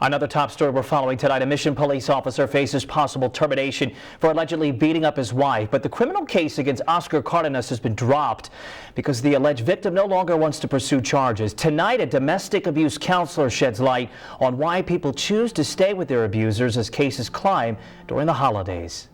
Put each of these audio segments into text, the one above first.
Another top story we're following tonight, a Mission police officer faces possible termination for allegedly beating up his wife. But the criminal case against Oscar Cardenas has been dropped because the alleged victim no longer wants to pursue charges. Tonight, a domestic abuse counselor sheds light on why people choose to stay with their abusers as cases climb during the holidays.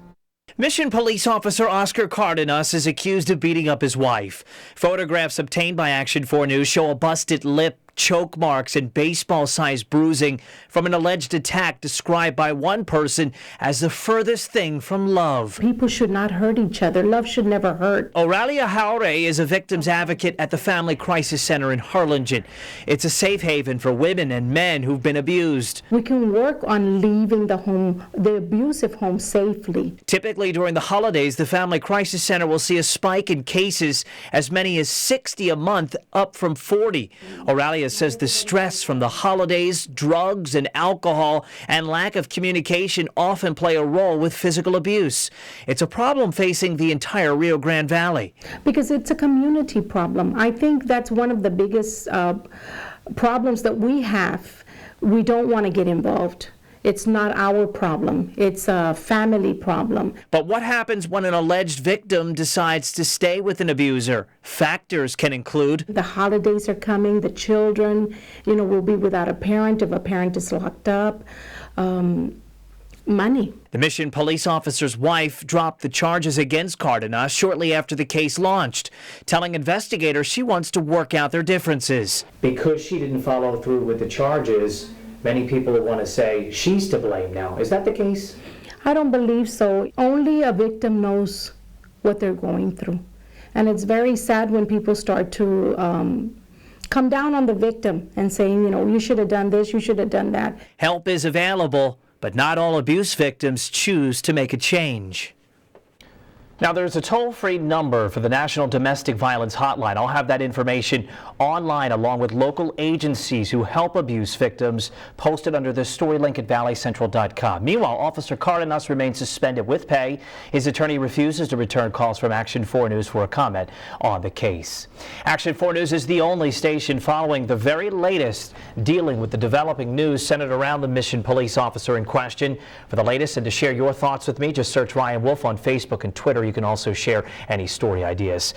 Mission police officer Oscar Cardenas is accused of beating up his wife. Photographs obtained by Action 4 News show a busted lip, choke marks, and baseball-sized bruising from an alleged attack described by one person as the furthest thing from love. People should not hurt each other. Love should never hurt. Oralia Jauregui is a victim's advocate at the Family Crisis Center in Harlingen. It's a safe haven for women and men who've been abused. We can work on leaving the abusive home safely. Typically during the holidays, the Family Crisis Center will see a spike in cases, as many as 60 a month, up from 40. Oralia says the stress from the holidays, drugs and alcohol, and lack of communication often play a role with physical abuse. It's a problem facing the entire Rio Grande Valley. Because it's a community problem. I think that's one of the biggest problems that we have. We don't want to get involved. It's not our problem. It's a family problem. But what happens when an alleged victim decides to stay with an abuser? Factors can include the holidays are coming, the children, will be without a parent if a parent is locked up, money. The Mission police officer's wife dropped the charges against Cardenas shortly after the case launched, telling investigators she wants to work out their differences. Because she didn't follow through with the charges, many people want to say she's to blame now. Is that the case? I don't believe so. Only a victim knows what they're going through. And it's very sad when people start to come down on the victim and saying, you should have done this, you should have done that. Help is available, but not all abuse victims choose to make a change. Now, there's a toll-free number for the National Domestic Violence Hotline. I'll have that information online along with local agencies who help abuse victims posted under the story link at valleycentral.com. Meanwhile, Officer Cardenas remains suspended with pay. His attorney refuses to return calls from Action 4 News for a comment on the case. Action 4 News is the only station following the very latest dealing with the developing news centered around the Mission police officer in question. For the latest and to share your thoughts with me, just search Ryan Wolf on Facebook and Twitter. You can also share any story ideas.